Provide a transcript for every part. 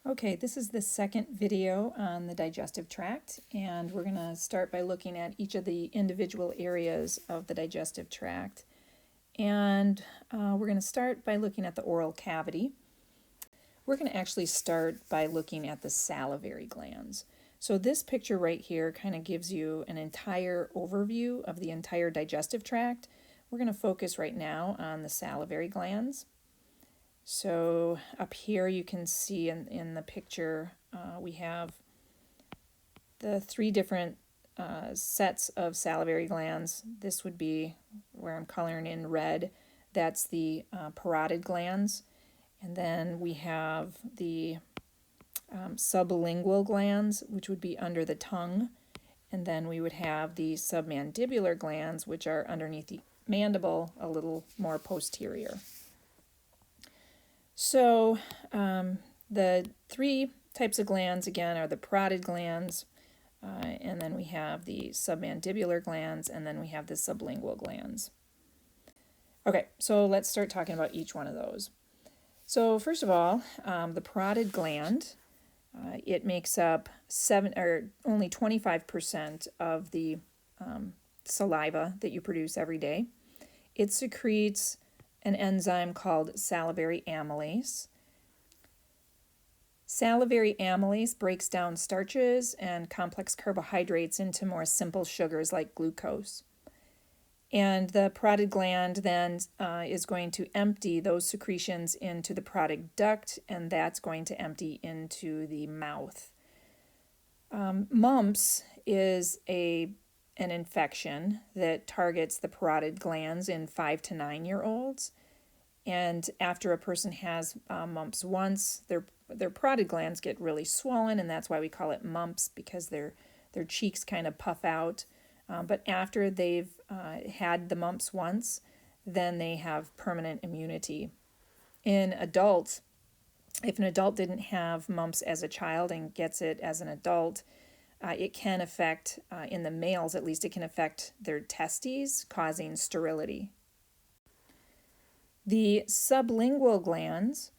Okay, this is the second video on the digestive tract, and we're going to start by looking at each of the individual areas of the digestive tract. And we're going to start by looking at the oral cavity. We're going to actually start by looking at the salivary glands. So this picture right here kind of gives you an entire overview of the entire digestive tract. We're going to focus right now on the salivary glands. So up here you can see in the picture we have the three different sets of salivary glands. This would be where I'm coloring in red. That's the parotid glands. And then we have the sublingual glands, which would be under the tongue. And then we would have the submandibular glands, which are underneath the mandible, a little more posterior. So the three types of glands, again, are the parotid glands, and then we have the submandibular glands, and then we have the sublingual glands. Okay, so let's start talking about each one of those. So first of all, the parotid gland, it makes up only 25% of the saliva that you produce every day. It secretes an enzyme called salivary amylase. Salivary amylase breaks down starches and complex carbohydrates into more simple sugars like glucose. And the parotid gland then is going to empty those secretions into the parotid duct, and that's going to empty into the mouth. Mumps is an infection that targets the parotid glands in 5 to 9-year-olds. And after a person has mumps once, their parotid glands get really swollen, and that's why we call it mumps, because their cheeks kind of puff out. But after they've had the mumps once, then they have permanent immunity. In adults, if an adult didn't have mumps as a child and gets it as an adult, it can affect, in the males at least, it can affect their testes, causing sterility. The sublingual glands,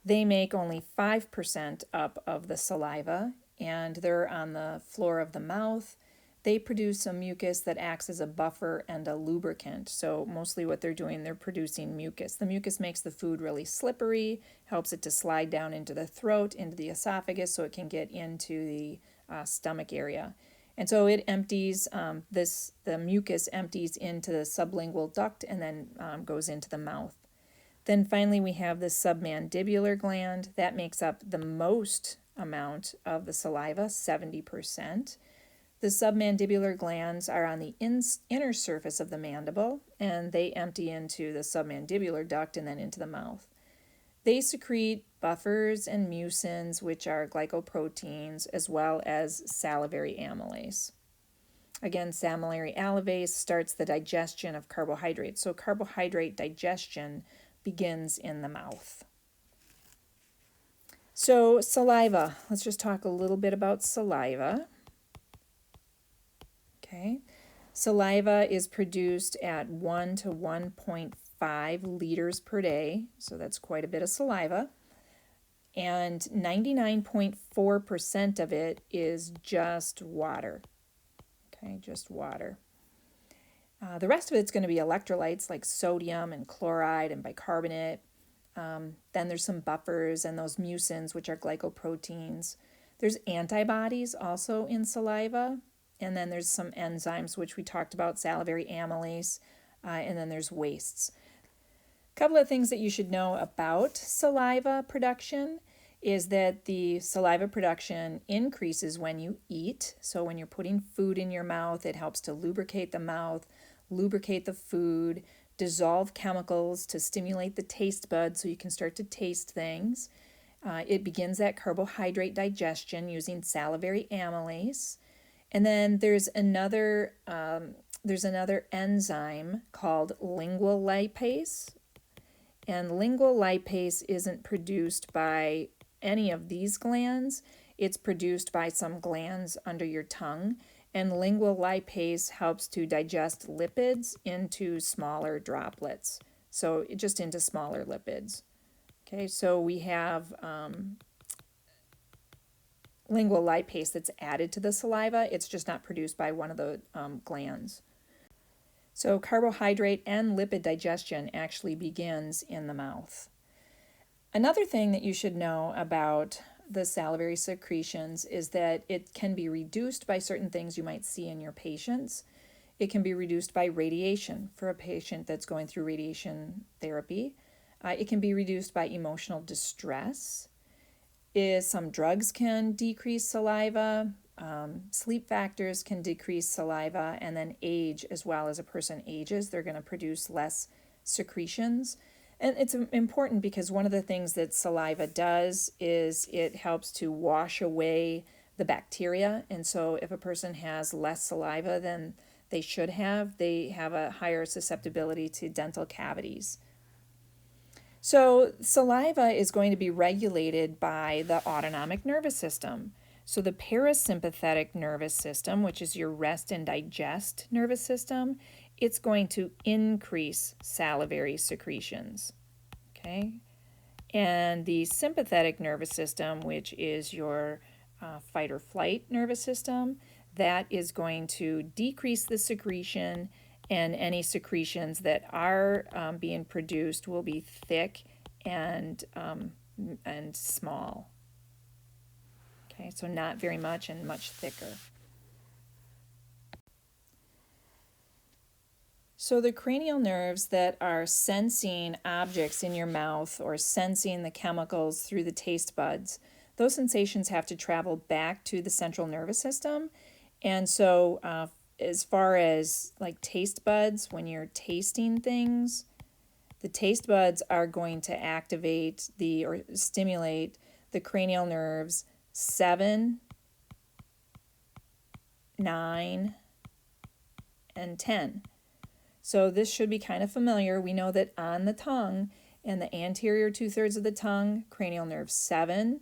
they make only 5% up of the saliva, and they're on the floor of the mouth. They produce a mucus that acts as a buffer and a lubricant. So mostly what they're doing, they're producing mucus. The mucus makes the food really slippery, helps it to slide down into the throat, into the esophagus, so it can get into the stomach area. And so it empties, the mucus empties into the sublingual duct and then goes into the mouth. Then finally we have the submandibular gland. That makes up the most amount of the saliva, 70%. The submandibular glands are on the inner surface of the mandible, and they empty into the submandibular duct and then into the mouth. They secrete buffers and mucins, which are glycoproteins, as well as salivary amylase. Again, salivary amylase starts the digestion of carbohydrates. So carbohydrate digestion begins in the mouth. So saliva, let's just talk a little bit about saliva. Okay, saliva is produced at 1 to 1.5 liters per day, so that's quite a bit of saliva. And 99.4% of it is just water. Okay, just water. The rest of it's going to be electrolytes like sodium and chloride and bicarbonate. Then there's some buffers and those mucins, which are glycoproteins. There's antibodies also in saliva. And then there's some enzymes, which we talked about, salivary amylase, and then there's wastes. A couple of things that you should know about saliva production is that the saliva production increases when you eat. So when you're putting food in your mouth, it helps to lubricate the mouth, lubricate the food, dissolve chemicals to stimulate the taste buds so you can start to taste things. It begins that carbohydrate digestion using salivary amylase. And then there's another enzyme called lingual lipase. And lingual lipase isn't produced by any of these glands. It's produced by some glands under your tongue. And lingual lipase helps to digest lipids into smaller droplets. So just into smaller lipids. Okay, so we have lingual lipase that's added to the saliva. It's just not produced by one of the glands. So carbohydrate and lipid digestion actually begins in the mouth. Another thing that you should know about the salivary secretions is that it can be reduced by certain things you might see in your patients. It can be reduced by radiation for a patient that's going through radiation therapy. It can be reduced by emotional distress. Some drugs can decrease saliva. Sleep factors can decrease saliva, and then age, as well as a person ages, they're going to produce less secretions. And it's important because one of the things that saliva does is it helps to wash away the bacteria. And so if a person has less saliva than they should have, they have a higher susceptibility to dental cavities. So saliva is going to be regulated by the autonomic nervous system. So the parasympathetic nervous system, which is your rest and digest nervous system, it's going to increase salivary secretions, okay? And the sympathetic nervous system, which is your fight or flight nervous system, that is going to decrease the secretion, and any secretions that are being produced will be thick and small. Okay, so not very much and much thicker. So the cranial nerves that are sensing objects in your mouth or sensing the chemicals through the taste buds, those sensations have to travel back to the central nervous system. And so as far as like taste buds, when you're tasting things, the taste buds are going to activate or stimulate the cranial nerves 7, 9, and 10. So this should be kind of familiar. We know that on the tongue, and the anterior 2/3 of the tongue, cranial nerve 7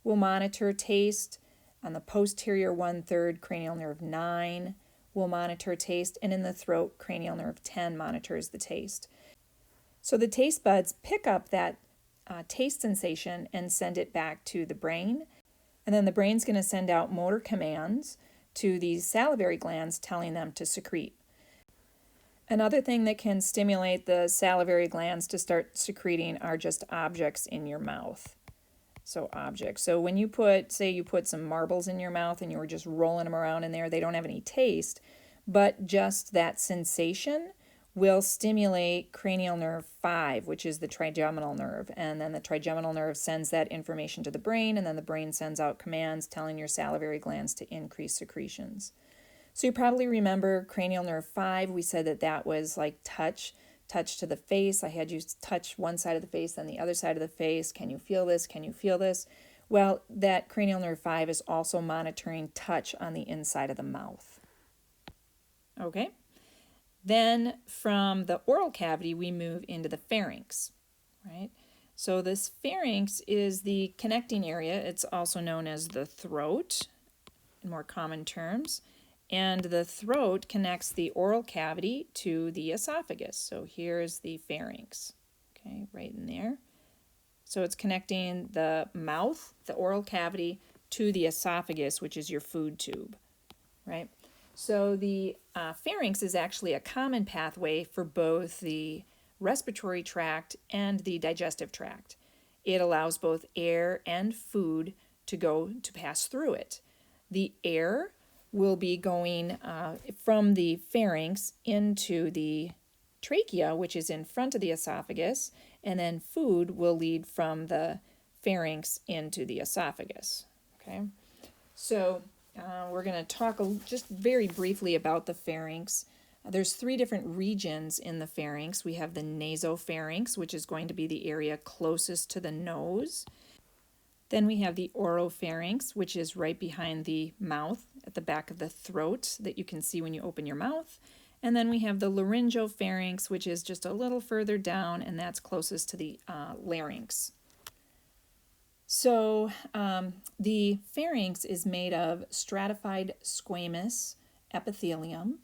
will monitor taste. On the posterior 1/3, cranial nerve 9 will monitor taste. And in the throat, cranial nerve 10 monitors the taste. So the taste buds pick up that taste sensation and send it back to the brain. And then the brain's going to send out motor commands to these salivary glands telling them to secrete. Another thing that can stimulate the salivary glands to start secreting are just objects in your mouth. So objects. So when you say you put some marbles in your mouth and you were just rolling them around in there, they don't have any taste, but just that sensation will stimulate cranial nerve 5, which is the trigeminal nerve. And then the trigeminal nerve sends that information to the brain, and then the brain sends out commands telling your salivary glands to increase secretions. So you probably remember cranial nerve 5, we said that was like touch to the face. I had you touch one side of the face, then the other side of the face. Can you feel this? Can you feel this? Well, that cranial nerve 5 is also monitoring touch on the inside of the mouth. Okay? Then from the oral cavity, we move into the pharynx, right? So this pharynx is the connecting area. It's also known as the throat in more common terms. And the throat connects the oral cavity to the esophagus. So here's the pharynx, okay, right in there. So it's connecting the mouth, the oral cavity, to the esophagus, which is your food tube, right? So the pharynx is actually a common pathway for both the respiratory tract and the digestive tract. It allows both air and food to pass through it. The air will be going from the pharynx into the trachea, which is in front of the esophagus, and then food will lead from the pharynx into the esophagus. Okay, so we're going to talk just very briefly about the pharynx. There's 3 different regions in the pharynx. We have the nasopharynx, which is going to be the area closest to the nose. Then we have the oropharynx, which is right behind the mouth at the back of the throat that you can see when you open your mouth. And then we have the laryngeal pharynx, which is just a little further down, and that's closest to the larynx. So the pharynx is made of stratified squamous epithelium.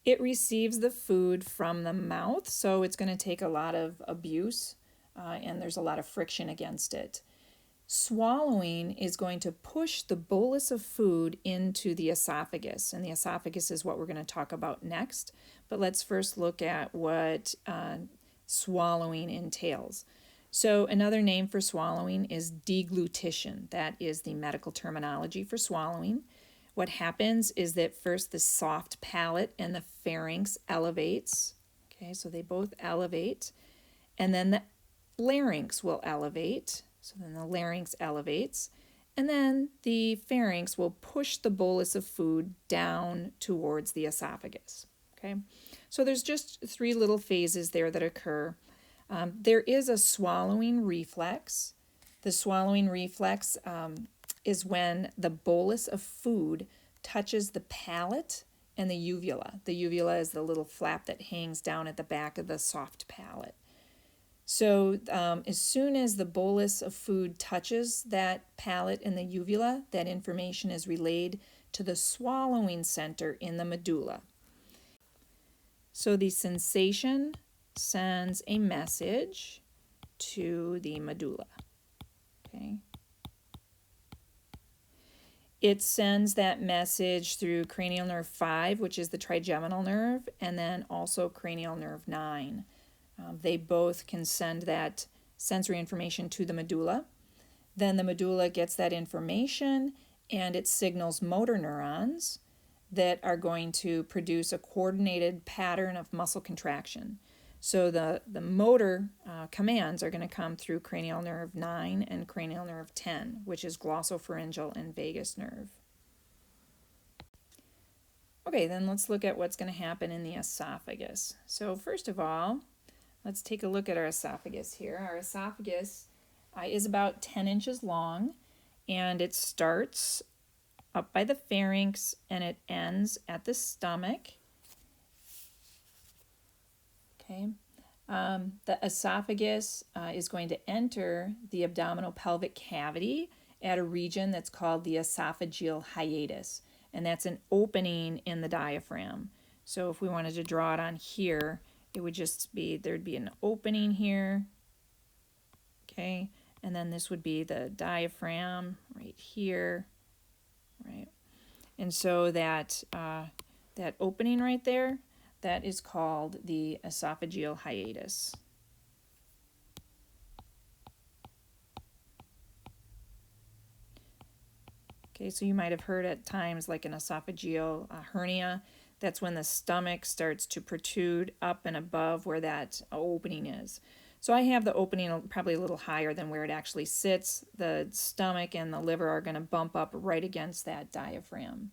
It receives the food from the mouth, so it's going to take a lot of abuse, and there's a lot of friction against it. Swallowing is going to push the bolus of food into the esophagus, and the esophagus is what we're going to talk about next. But let's first look at what swallowing entails. So another name for swallowing is deglutition. That is the medical terminology for swallowing. What happens is that first the soft palate and the pharynx elevates. Okay, so they both elevate. And then the larynx will elevate. So then the larynx elevates. And then the pharynx will push the bolus of food down towards the esophagus. Okay, so there's just three little phases there that occur. There is a swallowing reflex. The swallowing reflex is when the bolus of food touches the palate and the uvula. The uvula is the little flap that hangs down at the back of the soft palate. So as soon as the bolus of food touches that palate and the uvula, that information is relayed to the swallowing center in the medulla. So the sensation sends a message to the medulla. Okay. It sends that message through cranial nerve 5, which is the trigeminal nerve, and then also cranial nerve 9. They both can send that sensory information to the medulla. Then the medulla gets that information and it signals motor neurons that are going to produce a coordinated pattern of muscle contraction. So the motor commands are going to come through cranial nerve 9 and cranial nerve 10, which is glossopharyngeal and vagus nerve. Okay, then let's look at what's going to happen in the esophagus. So first of all, let's take a look at our esophagus here. Our esophagus is about 10 inches long, and it starts up by the pharynx and it ends at the stomach. Okay. The esophagus is going to enter the abdominal pelvic cavity at a region that's called the esophageal hiatus, and that's an opening in the diaphragm. So if we wanted to draw it on here, it would just be, there'd be an opening here, okay, and then this would be the diaphragm right here, right, and so that that opening right there, that is called the esophageal hiatus. Okay, so you might have heard at times like an esophageal hernia. That's when the stomach starts to protrude up and above where that opening is. So I have the opening probably a little higher than where it actually sits. The stomach and the liver are going to bump up right against that diaphragm.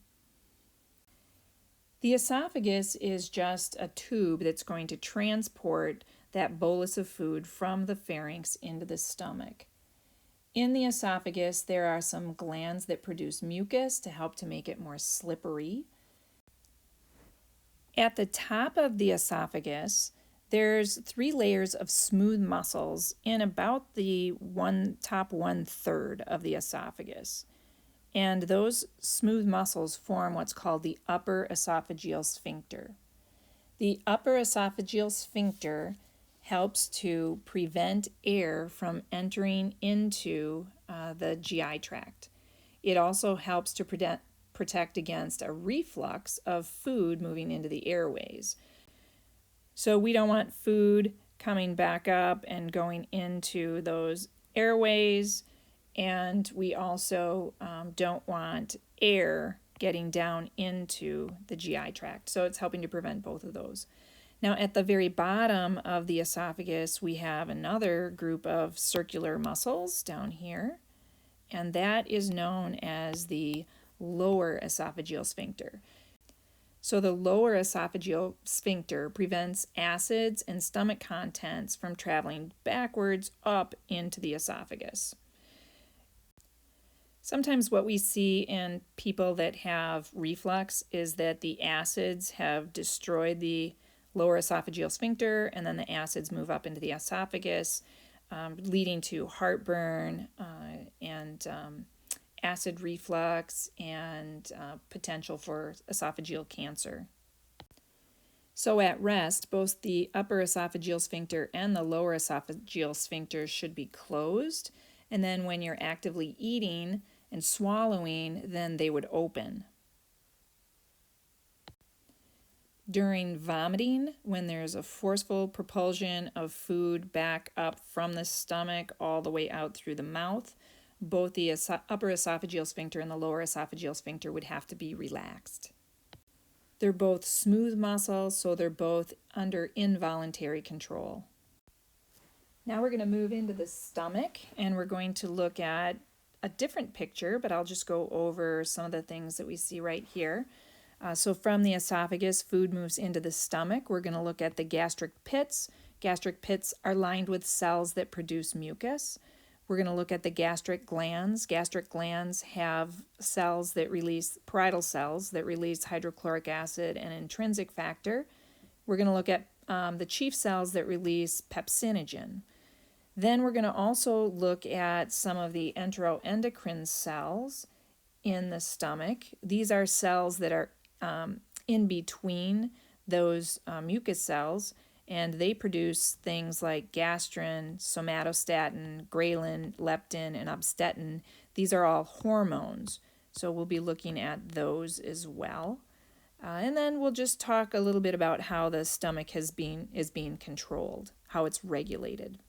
The esophagus is just a tube that's going to transport that bolus of food from the pharynx into the stomach. In the esophagus, there are some glands that produce mucus to help to make it more slippery. At the top of the esophagus, there's 3 layers of smooth muscles in about the top 1/3 of the esophagus. And those smooth muscles form what's called the upper esophageal sphincter. The upper esophageal sphincter helps to prevent air from entering into the GI tract. It also helps to protect against a reflux of food moving into the airways. So we don't want food coming back up and going into those airways, and we also don't want air getting down into the GI tract. So it's helping to prevent both of those. Now at the very bottom of the esophagus, we have another group of circular muscles down here, and that is known as the lower esophageal sphincter. So the lower esophageal sphincter prevents acids and stomach contents from traveling backwards up into the esophagus. Sometimes what we see in people that have reflux is that the acids have destroyed the lower esophageal sphincter, and then the acids move up into the esophagus, leading to heartburn and acid reflux and potential for esophageal cancer. So at rest, both the upper esophageal sphincter and the lower esophageal sphincter should be closed, And then when you're actively eating and swallowing, then they would open. During vomiting, when there's a forceful propulsion of food back up from the stomach all the way out through the mouth, both the upper esophageal sphincter and the lower esophageal sphincter would have to be relaxed. They're both smooth muscles, so they're both under involuntary control. Now we're going to move into the stomach, and we're going to look at a different picture, but I'll just go over some of the things that we see right here. So from the esophagus, food moves into the stomach. We're going to look at the gastric pits. Gastric pits are lined with cells that produce mucus. We're going to look at the gastric glands. Gastric glands have cells that release, parietal cells that release hydrochloric acid and intrinsic factor. We're going to look at the chief cells that release pepsinogen. Then we're going to also look at some of the enteroendocrine cells in the stomach. These are cells that are in between those mucus cells, and they produce things like gastrin, somatostatin, ghrelin, leptin, and obstetin. These are all hormones, so we'll be looking at those as well. And then we'll just talk a little bit about how the stomach is being controlled, how it's regulated.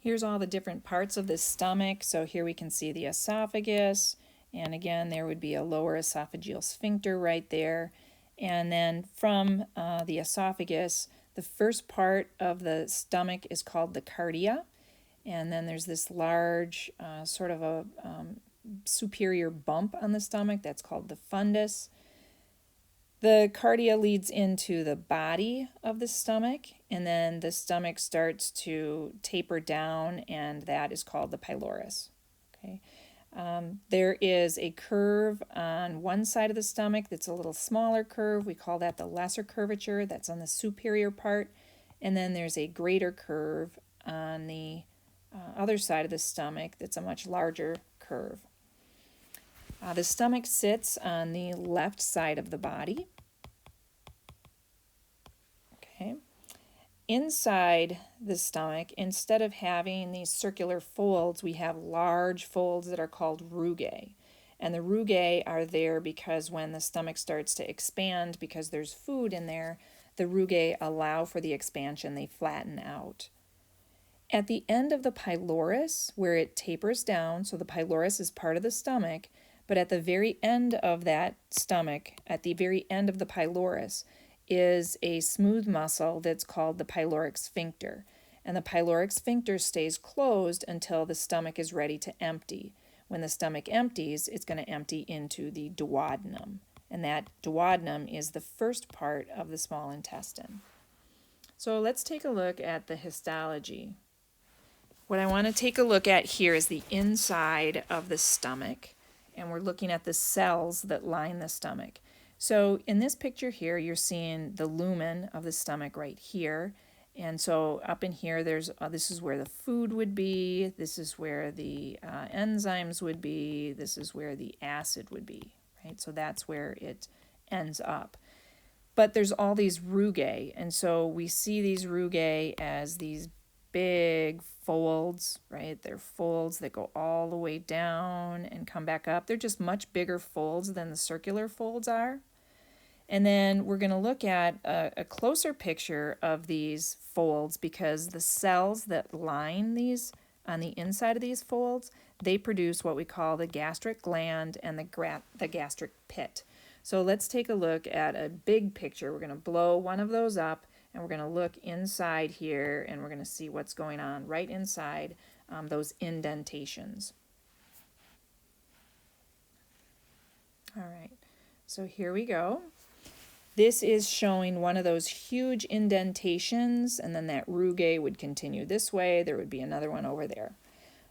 Here's all the different parts of the stomach. So here we can see the esophagus, and again there would be a lower esophageal sphincter right there. And then from the esophagus, the first part of the stomach is called the cardia, and then there's this large sort of a superior bump on the stomach that's called the fundus. The cardia leads into the body of the stomach, and then the stomach starts to taper down, and that is called the pylorus. Okay. There is a curve on one side of the stomach that's a little smaller curve. We call that the lesser curvature. That's on the superior part. And then there's a greater curve on the other side of the stomach that's a much larger curve. The stomach sits on the left side of the body. Okay. Inside the stomach, instead of having these circular folds, we have large folds that are called rugae. And the rugae are there because when the stomach starts to expand, because there's food in there, the rugae allow for the expansion, they flatten out. At the end of the pylorus, where it tapers down, so the pylorus is part of the stomach, but at the very end of that stomach, at the very end of the pylorus, is a smooth muscle that's called the pyloric sphincter. And the pyloric sphincter stays closed until the stomach is ready to empty. When the stomach empties, it's going to empty into the duodenum. And that duodenum is the first part of the small intestine. So let's take a look at the histology. What I want to take a look at here is the inside of the stomach. And we're looking at the cells that line the stomach. So in this picture here, you're seeing the lumen of the stomach right here. And so up in here, this is where the food would be. This is where the enzymes would be. This is where the acid would be, right? So that's where it ends up. But there's all these rugae. And so we see these rugae as these big folds, right? They're folds that go all the way down and come back up. They're just much bigger folds than the circular folds are. And then we're going to look at a closer picture of these folds because the cells that line these on the inside of these folds, they produce what we call the gastric gland and the gastric pit. So let's take a look at a big picture. We're going to blow one of those up and we're going to look inside here and we're going to see what's going on right inside those indentations. All right, so here we go. This is showing one of those huge indentations, and then that rugae would continue this way. There would be another one over there.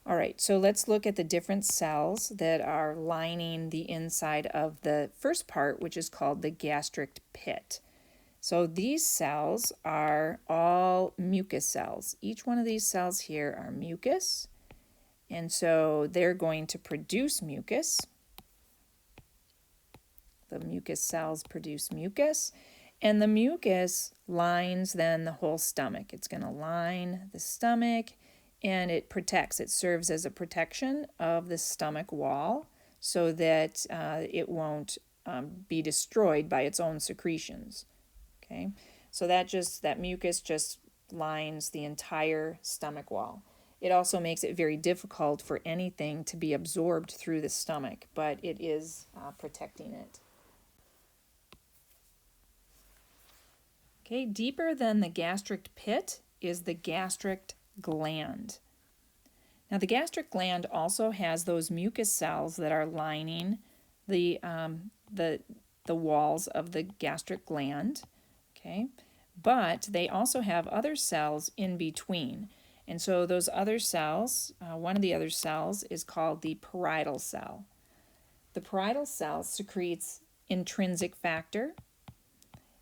All right, so let's look at the different cells that are lining the inside of the first part, which is called the gastric pit. So these cells are all mucus cells. Each one of these cells here are mucus, and so they're going to produce mucus. The mucus cells produce mucus, and the mucus lines then the whole stomach. It's going to line the stomach, and it protects. It serves as a protection of the stomach wall so that it won't be destroyed by its own secretions. Okay, so that mucus just lines the entire stomach wall. It also makes it very difficult for anything to be absorbed through the stomach, but it is protecting it. Okay, deeper than the gastric pit is the gastric gland. Now, the gastric gland also has those mucus cells that are lining the walls of the gastric gland. Okay, but they also have other cells in between. And so those other cells, one of the other cells is called the parietal cell. The parietal cell secretes intrinsic factor.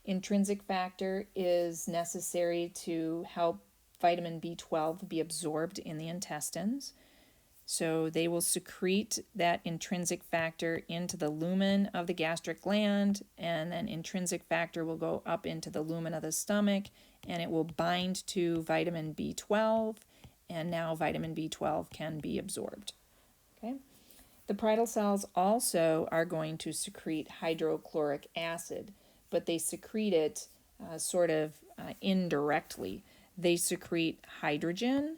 Intrinsic factor is necessary to help vitamin B12 be absorbed in the intestines. So they will secrete that intrinsic factor into the lumen of the gastric gland, and then intrinsic factor will go up into the lumen of the stomach, and it will bind to vitamin B12, and now vitamin B12 can be absorbed. Okay? The parietal cells also are going to secrete hydrochloric acid, but they secrete it indirectly. They secrete hydrogen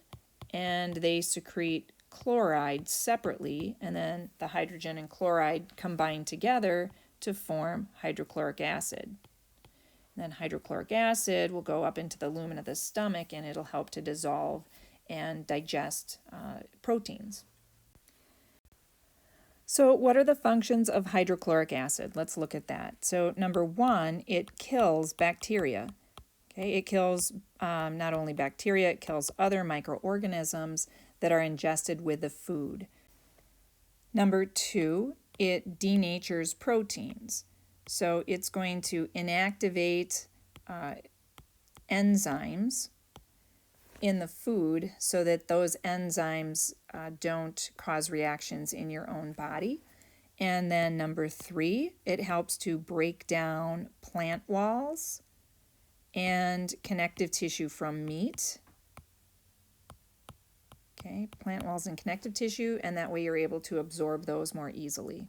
and they secrete chloride separately, and then the hydrogen and chloride combine together to form hydrochloric acid. And then hydrochloric acid will go up into the lumen of the stomach, and it'll help to dissolve and digest proteins. So what are the functions of hydrochloric acid? Let's look at that. So number one, it kills bacteria. Okay, it kills not only bacteria, it kills other microorganisms that are ingested with the food. Number two, it denatures proteins. So it's going to inactivate enzymes in the food so that those enzymes don't cause reactions in your own body. And then number three, it helps to break down plant walls and connective tissue from meat. Okay, plant walls and connective tissue, and that way you're able to absorb those more easily.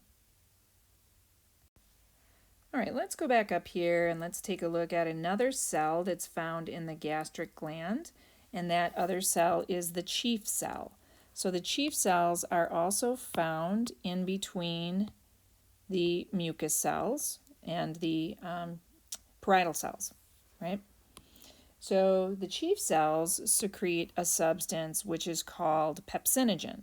All right, let's go back up here and let's take a look at another cell that's found in the gastric gland, and that other cell is the chief cell. So the chief cells are also found in between the mucus cells and the parietal cells, right? So the chief cells secrete a substance which is called pepsinogen.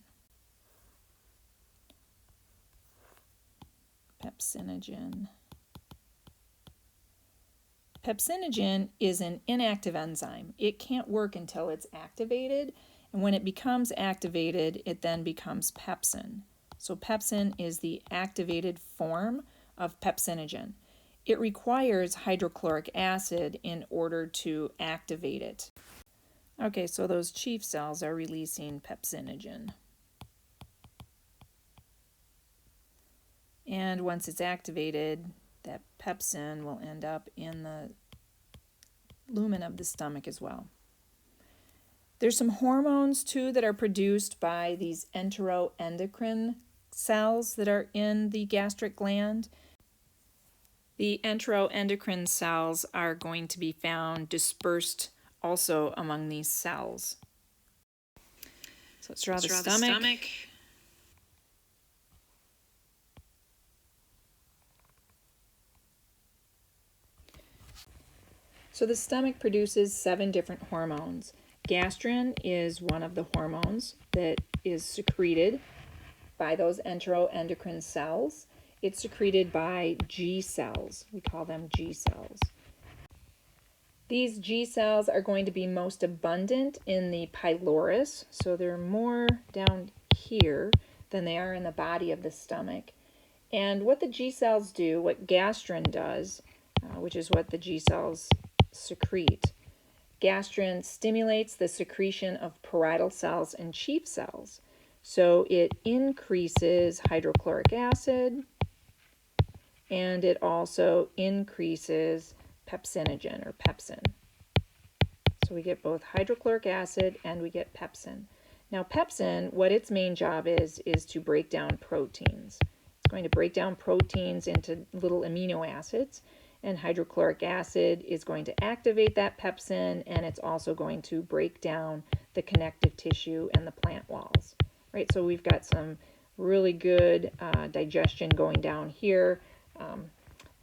Pepsinogen. Pepsinogen is an inactive enzyme. It can't work until it's activated, and when it becomes activated, it then becomes pepsin. So pepsin is the activated form of pepsinogen. It requires hydrochloric acid in order to activate it. Okay, so those chief cells are releasing pepsinogen. And once it's activated, that pepsin will end up in the lumen of the stomach as well. There's some hormones too that are produced by these enteroendocrine cells that are in the gastric gland. The enteroendocrine cells are going to be found dispersed also among these cells. So let's draw the stomach. So the stomach produces 7 different hormones. Gastrin is one of the hormones that is secreted by those enteroendocrine cells. It's secreted by G cells. We call them G cells. These G cells are going to be most abundant in the pylorus, so they're more down here than they are in the body of the stomach. And what the G cells do, what gastrin does, which is what the G cells secrete, gastrin stimulates the secretion of parietal cells and chief cells. So it increases hydrochloric acid, and it also increases pepsinogen or pepsin. So we get both hydrochloric acid and we get pepsin. Now pepsin, what its main job is to break down proteins. It's going to break down proteins into little amino acids, and hydrochloric acid is going to activate that pepsin, and it's also going to break down the connective tissue and the plant walls. Right, so we've got some really good digestion going down here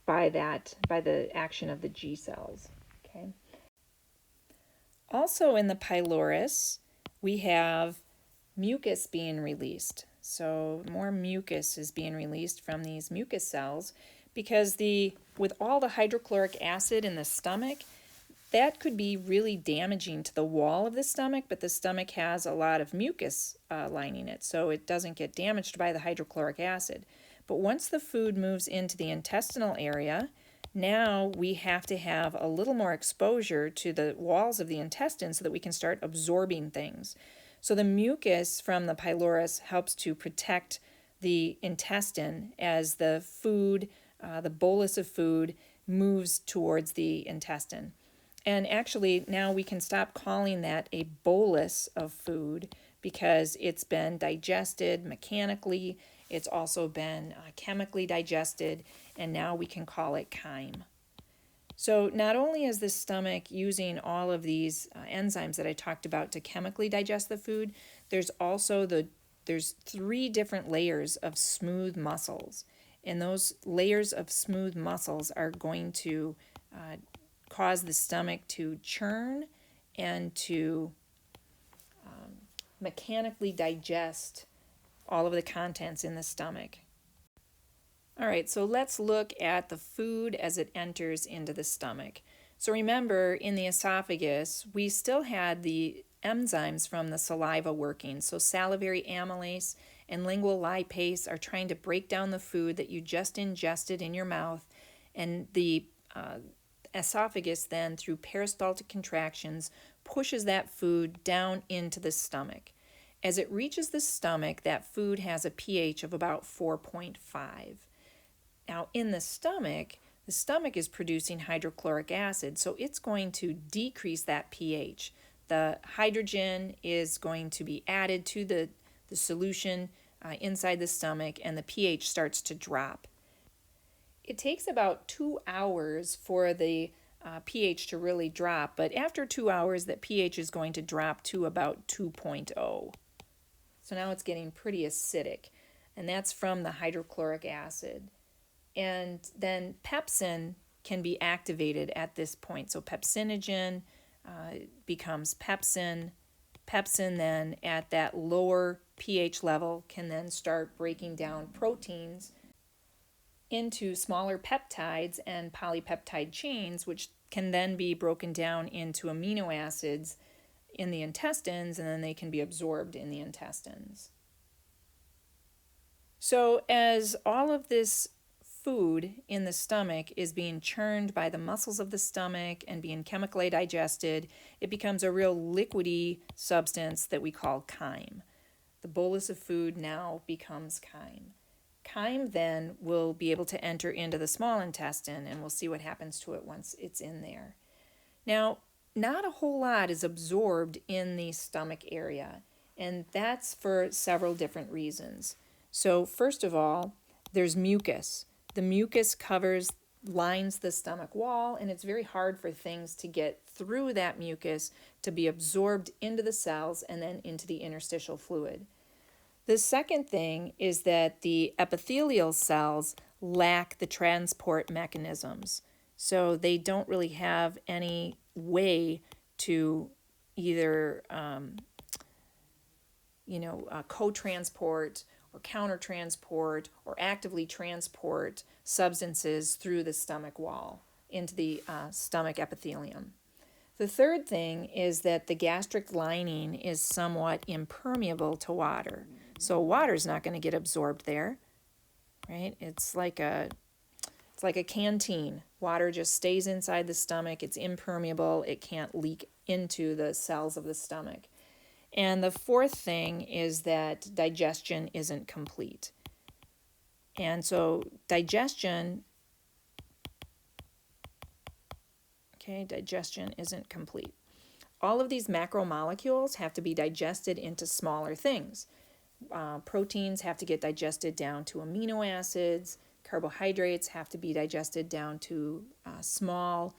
by the action of the G cells. Okay. Also in the pylorus, we have mucus being released. So more mucus is being released from these mucus cells because with all the hydrochloric acid in the stomach, that could be really damaging to the wall of the stomach, but the stomach has a lot of mucus lining it, so it doesn't get damaged by the hydrochloric acid. But once the food moves into the intestinal area, now we have to have a little more exposure to the walls of the intestine so that we can start absorbing things. So the mucus from the pylorus helps to protect the intestine as the food, the bolus of food, moves towards the intestine. And actually, now we can stop calling that a bolus of food because it's been digested mechanically. It's also been chemically digested, and now we can call it chyme. So not only is the stomach using all of these enzymes that I talked about to chemically digest the food, there's also there's 3 different layers of smooth muscles. And those layers of smooth muscles are going to cause the stomach to churn and to mechanically digest all of the contents in the stomach. All right, so let's look at the food as it enters into the stomach. So remember, in the esophagus, we still had the enzymes from the saliva working. So salivary amylase and lingual lipase are trying to break down the food that you just ingested in your mouth, and the esophagus then, through peristaltic contractions, pushes that food down into the stomach. As it reaches the stomach, that food has a pH of about 4.5. Now in the stomach is producing hydrochloric acid, so it's going to decrease that pH. The hydrogen is going to be added to the solution inside the stomach, and the pH starts to drop. It takes about 2 hours for the pH to really drop, but after 2 hours, that pH is going to drop to about 2.0. So now it's getting pretty acidic, and that's from the hydrochloric acid. And then pepsin can be activated at this point. So pepsinogen becomes pepsin. Pepsin then at that lower pH level can then start breaking down proteins into smaller peptides and polypeptide chains, which can then be broken down into amino acids in the intestines, and then they can be absorbed in the intestines. So as all of this food in the stomach is being churned by the muscles of the stomach and being chemically digested, it becomes a real liquidy substance that we call chyme. The bolus of food now becomes chyme. Chyme then will be able to enter into the small intestine, and we'll see what happens to it once it's in there. Now, not a whole lot is absorbed in the stomach area, and that's for several different reasons. So first of all, there's mucus. The mucus lines the stomach wall, and it's very hard for things to get through that mucus to be absorbed into the cells and then into the interstitial fluid. The second thing is that the epithelial cells lack the transport mechanisms. So they don't really have any way to either co-transport or counter-transport or actively transport substances through the stomach wall into the stomach epithelium. The third thing is that the gastric lining is somewhat impermeable to water. So water's not going to get absorbed there, right? It's like a canteen. Water just stays inside the stomach. It's impermeable. It can't leak into the cells of the stomach. And the fourth thing is that digestion isn't complete. And so digestion isn't complete. all of these macromolecules have to be digested into smaller things. Proteins have to get digested down to amino acids. Carbohydrates have to be digested down to small,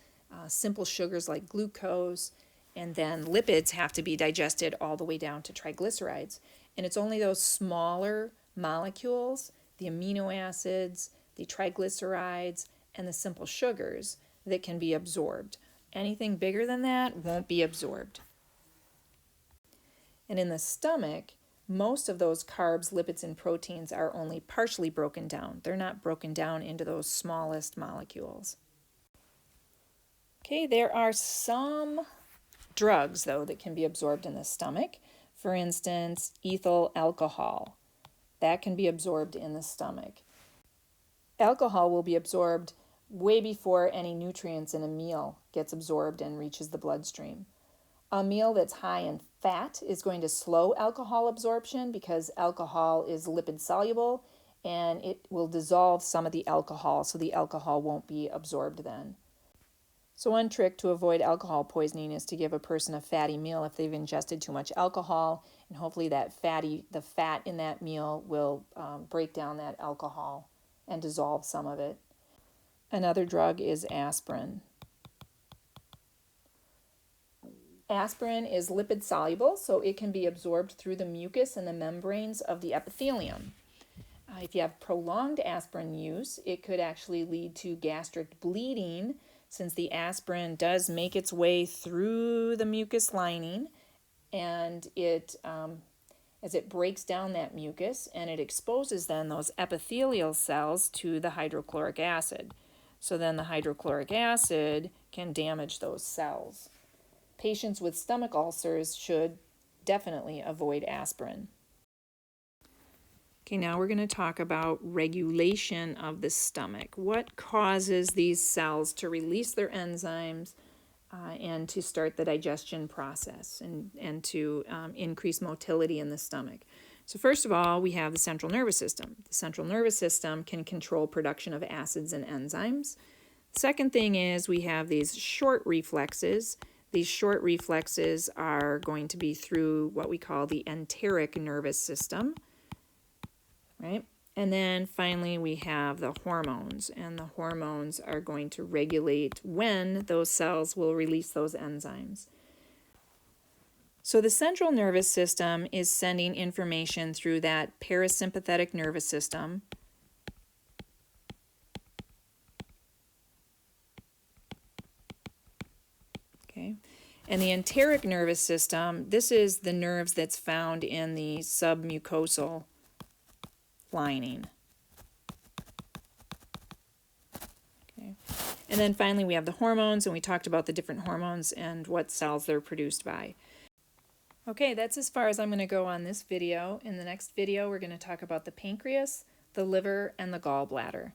simple sugars like glucose. And then lipids have to be digested all the way down to triglycerides. And it's only those smaller molecules, the amino acids, the triglycerides, and the simple sugars, that can be absorbed. Anything bigger than that won't be absorbed. And in the stomach, most of those carbs, lipids, and proteins are only partially broken down. They're not broken down into those smallest molecules. Okay, there are some drugs, though, that can be absorbed in the stomach. For instance, ethyl alcohol. That can be absorbed in the stomach. Alcohol will be absorbed way before any nutrients in a meal gets absorbed and reaches the bloodstream. A meal that's high in fat is going to slow alcohol absorption because alcohol is lipid soluble and it will dissolve some of the alcohol, so the alcohol won't be absorbed then. So one trick to avoid alcohol poisoning is to give a person a fatty meal if they've ingested too much alcohol, and hopefully the fat in that meal will break down that alcohol and dissolve some of it. Another drug is aspirin. Aspirin is lipid soluble, so it can be absorbed through the mucus and the membranes of the epithelium. If you have prolonged aspirin use, it could actually lead to gastric bleeding, since the aspirin does make its way through the mucus lining, and as it breaks down that mucus, and it exposes then those epithelial cells to the hydrochloric acid. So then the hydrochloric acid can damage those cells. Patients with stomach ulcers should definitely avoid aspirin. Okay, now we're going to talk about regulation of the stomach. What causes these cells to release their enzymes and to start the digestion process and to increase motility in the stomach? So first of all, we have the central nervous system. The central nervous system can control production of acids and enzymes. Second thing is we have these short reflexes. These short reflexes are going to be through what we call the enteric nervous system, right? And then finally we have the hormones, and the hormones are going to regulate when those cells will release those enzymes. So the central nervous system is sending information through that parasympathetic nervous system. Okay. And the enteric nervous system, this is the nerves that's found in the submucosal lining. Okay. And then finally we have the hormones, and we talked about the different hormones and what cells they're produced by. Okay, that's as far as I'm going to go on this video. In the next video, we're going to talk about the pancreas, the liver, and the gallbladder.